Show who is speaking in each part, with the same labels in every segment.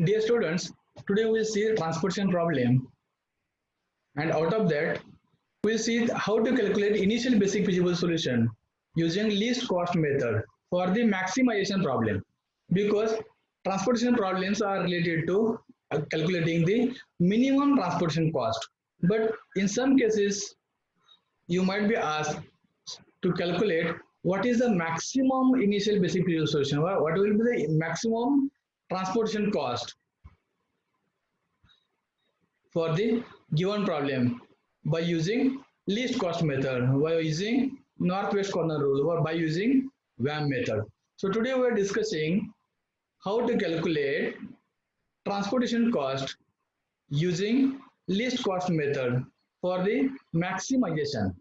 Speaker 1: Dear students, today we'll see the transportation problem, and out of that we'll see how to calculate initial basic feasible solution using least cost method for the maximization problem, because transportation problems are related to calculating the minimum transportation cost. But in some cases you might be asked to calculate what is the maximum initial basic feasible solution, what will be the maximum transportation cost for the given problem by using least cost method, by using northwest corner rule, or by using WAM method. So today we are discussing how to calculate transportation cost using least cost method for the maximization.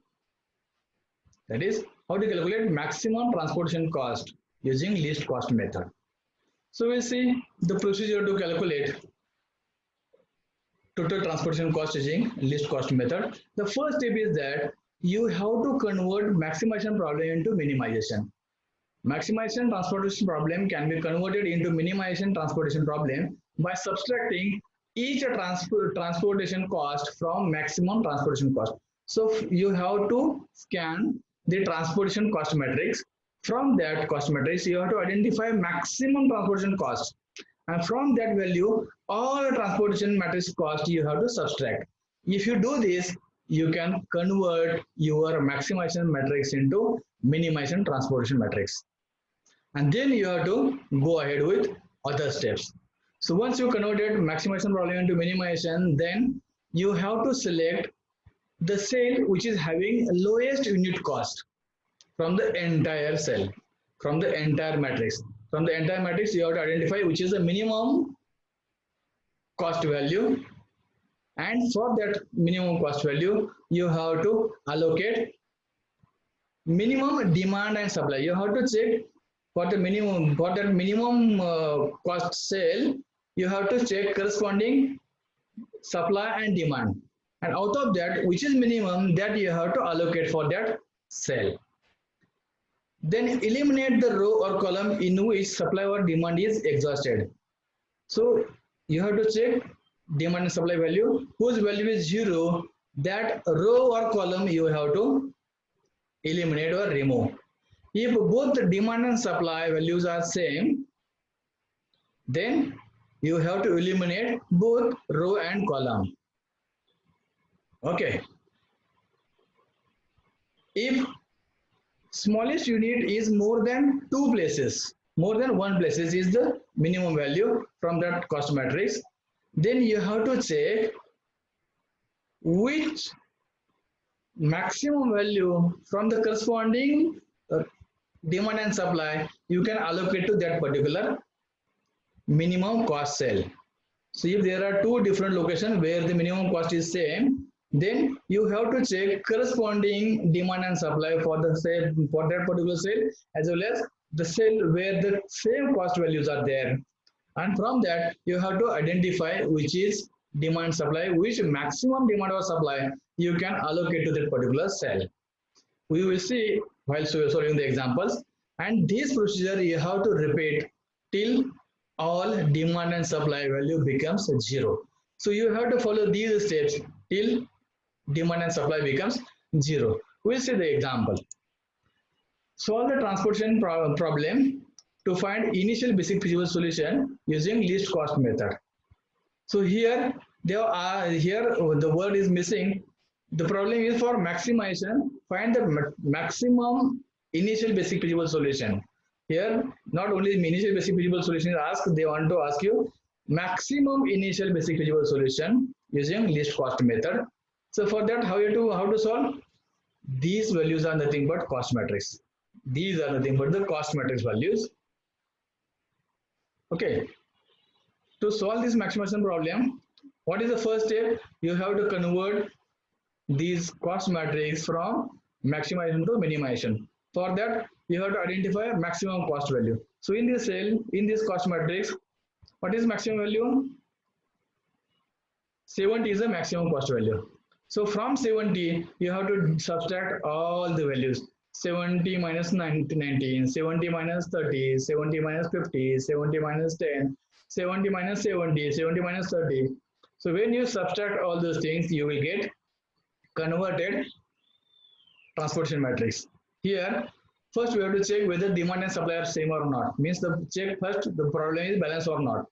Speaker 1: That is how to calculate maximum transportation cost using least cost method. So we'll see the procedure to calculate total transportation cost using least cost method. The first step is that you have to convert maximization problem into minimization. Maximization transportation problem can be converted into minimization transportation problem by subtracting each transportation cost from maximum transportation cost. So you have to scan the transportation cost matrix. From that cost matrix, you have to identify maximum transportation cost, and from that value all transportation matrix cost you have to subtract. If you do this, you can convert your maximization matrix into minimization transportation matrix, and then you have to go ahead with other steps. So once you converted maximization problem into minimization, then you have to select the cell which is having lowest unit cost from the entire cell, from the entire matrix. From the entire matrix, you have to identify which is the minimum cost value, and for that minimum cost value, you have to allocate minimum demand and supply. You have to check for the minimum, for that minimum cost cell, you have to check corresponding supply and demand, and out of that which is minimum, that you have to allocate for that cell. Then eliminate the row or column in which supply or demand is exhausted. So you have to check demand and supply value whose value is 0, that row or column you have to eliminate or remove. If both the demand and supply values are same, then you have to eliminate both row and column. Okay. If smallest unit is more than two places, more than one places is the minimum value from that cost matrix, then you have to check which maximum value from the corresponding demand and supply you can allocate to that particular minimum cost cell. So if there are two different locations where the minimum cost is same, then you have to check corresponding demand and supply for the cell, for that particular cell, as well as the cell where the same cost values are there, and from that you have to identify which is demand supply, which maximum demand or supply you can allocate to that particular cell. We will see while solving the examples, and this procedure you have to repeat till all demand and supply value becomes 0. So you have to follow these steps till demand and supply becomes 0. We'll see the example. Solve the transportation problem to find initial basic feasible solution using least cost method. So here the word is missing. The problem is for maximization. Find the maximum initial basic feasible solution. Here not only initial basic feasible solution is asked, they want to ask you maximum initial basic feasible solution using least cost method. So for that, how to solve? These values are nothing but cost matrix. These are nothing but the cost matrix values. Okay. To solve this maximization problem, what is the first step? You have to convert these cost matrix from maximization to minimization. For that, you have to identify maximum cost value. So in this cell, in this cost matrix, what is maximum value? 70 is the maximum cost value. So from 70, you have to subtract all the values. 70 minus 19, 70 minus 30, 70 minus 50, 70 minus 10, 70 minus 70, 70 minus 30. So when you subtract all those things, you will get converted transportation matrix. Here, first we have to check whether demand and supply are same or not. Means the check first the problem is balanced or not.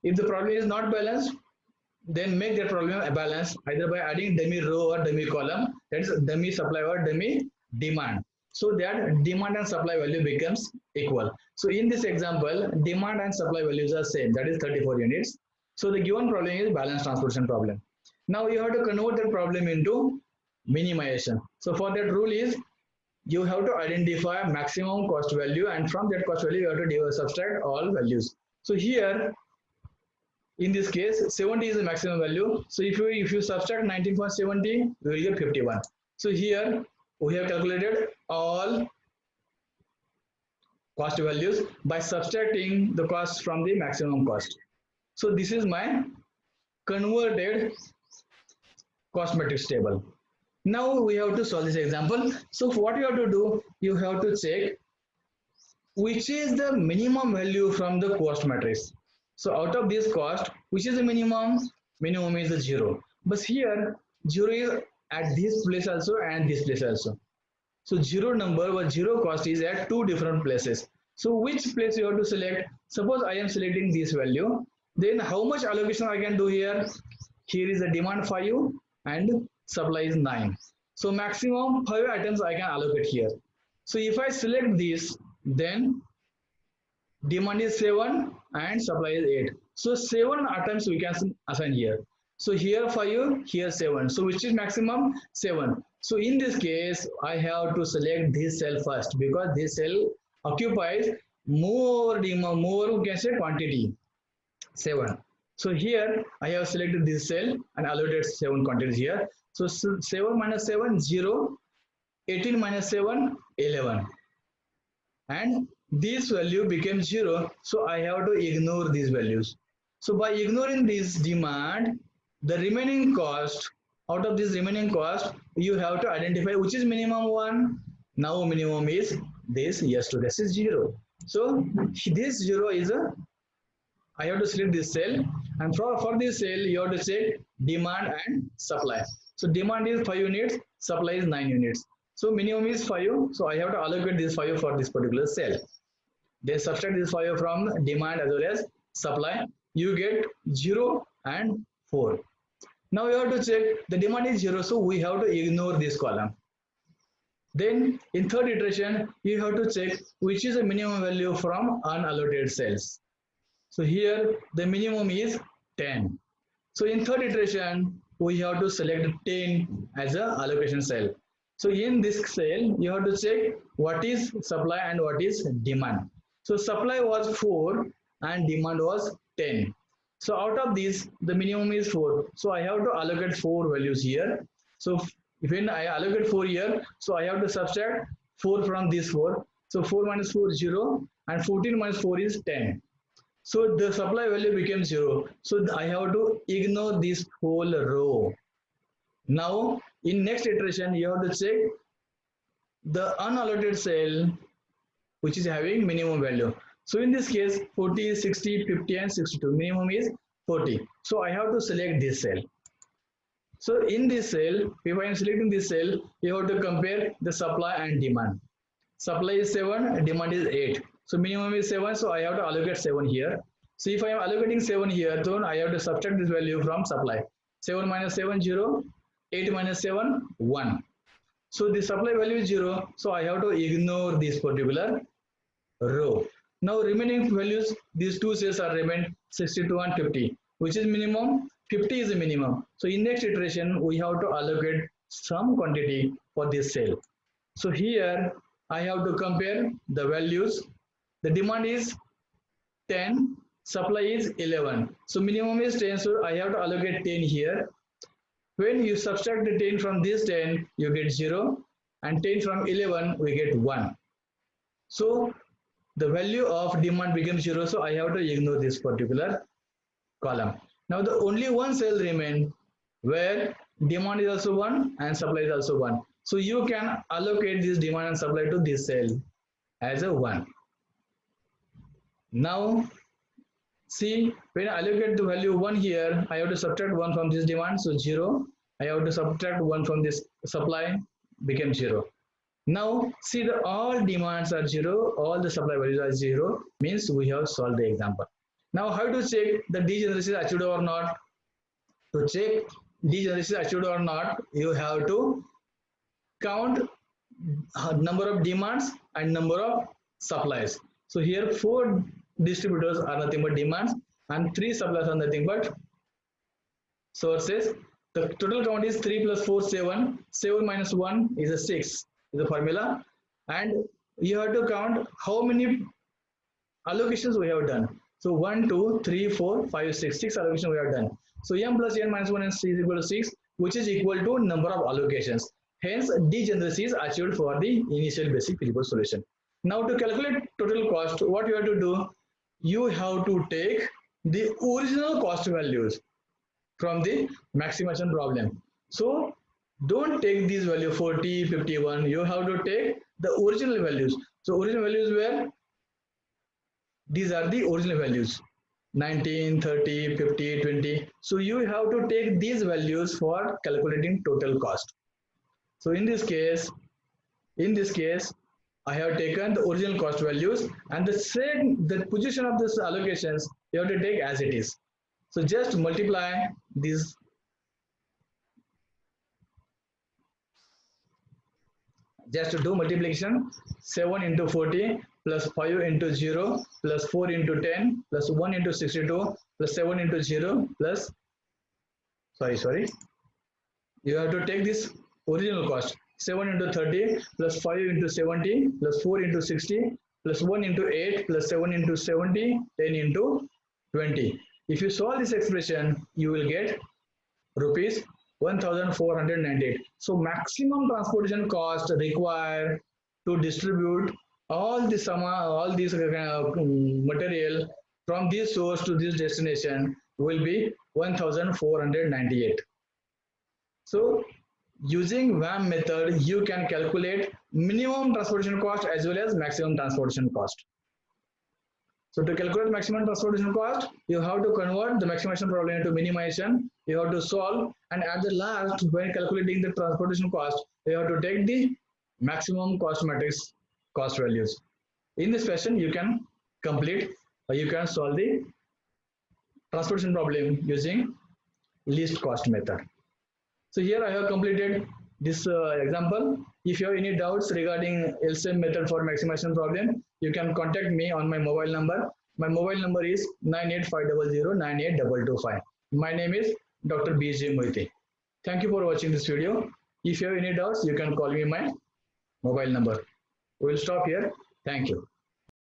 Speaker 1: If the problem is not balanced, then make that problem a balance either by adding dummy row or dummy column, that is dummy supply or dummy demand, so that demand and supply value becomes equal. So in this example, demand and supply values are same, that is 34 units. So the given problem is balance transportation problem. Now you have to convert that problem into minimization. So for that rule is you have to identify maximum cost value, and from that cost value you have to subtract all values. So here in this case 70 is the maximum value. So if you subtract 19 from 70, you will get 51. So here we have calculated all cost values by subtracting the cost from the maximum cost. So this is my converted cost matrix table. Now we have to solve this example. So what you have to do, you have to check which is the minimum value from the cost matrix. So out of this cost, which is the minimum? Minimum is the 0. But here 0 is at this place also and this place also. So 0 number or 0 cost is at two different places. So which place you have to select? Suppose I am selecting this value, then how much allocation I can do here? Here is the demand 5 and supply is 9. So maximum 5 items I can allocate here. So if I select this, then demand is 7 and supply is 8. So 7 items we can assign here. So here 5, here 7. So which is maximum? 7. So in this case, I have to select this cell first because this cell occupies more demand, more we can say quantity, 7. So here I have selected this cell and allocated 7 quantities here. So 7 minus 7, 0. 18 minus 7, 11. And this value became 0. So I have to ignore these values. So by ignoring this demand, the remaining cost, out of this remaining cost, you have to identify which is minimum one. Now minimum is this, yes, to this is 0. So this 0 is I have to select this cell, and for this cell you have to check demand and supply. So demand is 5 units, supply is 9 units. So minimum is 5, so I have to allocate this 5 for this particular cell. Then subtract this 5 from demand as well as supply. You get 0 and 4. Now you have to check the demand is 0, so we have to ignore this column. Then in third iteration, you have to check which is the minimum value from unallocated cells. So here the minimum is 10. So in third iteration, we have to select 10 as a allocation cell. So in this cell, you have to check what is supply and what is demand. So supply was 4 and demand was 10. So out of this, the minimum is 4. So I have to allocate 4 values here. So when I allocate 4 here, so I have to subtract 4 from this 4. So 4 minus 4 is 0 and 14 minus 4 is 10. So the supply value becomes 0. So I have to ignore this whole row. Now in next iteration, you have to check the unallocated cell which is having minimum value. So in this case, 40, 60, 50 and 62. Minimum is 40. So I have to select this cell. So in this cell, if I am selecting this cell, you have to compare the supply and demand. Supply is 7, demand is 8. So minimum is 7, so I have to allocate 7 here. So if I am allocating 7 here, then I have to subtract this value from supply. 7 minus 7, 0. 8 minus 7, 1. So the supply value is 0, so I have to ignore this particular row. Now remaining values, these two cells are remained 62 and 50. Which is minimum? 50 is the minimum. So in next iteration, we have to allocate some quantity for this cell. So here I have to compare the values. The demand is 10, supply is 11. So minimum is 10, so I have to allocate 10 here. When you subtract the 10 from this 10, you get 0, and 10 from 11, we get 1. So the value of demand becomes 0, so I have to ignore this particular column. Now the only one cell remains where demand is also 1 and supply is also 1. So you can allocate this demand and supply to this cell as a 1. Now see, when I allocate the value 1 here, I have to subtract 1 from this demand, so 0. I have to subtract 1 from this supply, became 0. Now see, the all demands are 0, all the supply values are 0, means we have solved the example. Now how to check the degeneration is achieved or not? To check degeneration is achieved or not, you have to count number of demands and number of supplies. So here 4 distributors are nothing but demands and 3 suppliers are nothing but sources. The total count is 3 plus 4, 7. 7 minus 1 is a 6, is the formula. And you have to count how many allocations we have done. So 1, 2, 3, 4, 5, 6. 6 allocations we have done. So m plus n minus 1 is equal to 6, which is equal to number of allocations. Hence, degeneracy is achieved for the initial basic Philipper's solution. Now, to calculate total cost, what you have to do? You have to take the original cost values from the maximization problem. So, don't take these values 40, 51. You have to take the original values. So, original values were, these are the original values. 19, 30, 50, 20. So, you have to take these values for calculating total cost. So in this case, I have taken the original cost values and the position of this allocations you have to take as it is. So just multiply these. Just to do multiplication, 7 into 40 plus 5 into 0 plus 4 into 10 plus 1 into 62 plus 7 into 0 plus, sorry. You have to take this original cost, 7 into 30 plus 5 into 70 plus 4 into 60 plus 1 into 8 plus 7 into 70, 10 into 20. If you solve this expression, you will get rupees 1498. So maximum transportation cost required to distribute all this material from this source to this destination will be 1498. So using VAM method, you can calculate minimum transportation cost as well as maximum transportation cost. So to calculate maximum transportation cost, you have to convert the maximization problem into minimization. You have to solve, and at the last, when calculating the transportation cost, you have to take the maximum cost matrix cost values. In this fashion, you can complete or you can solve the transportation problem using least cost method. So here I have completed this example. If you have any doubts regarding LCM method for maximization problem, you can contact me on my mobile number. My mobile number is 98500 My name is Dr. B.J. Moiti. Thank you for watching this video. If you have any doubts, you can call me my mobile number. We will stop here. Thank you.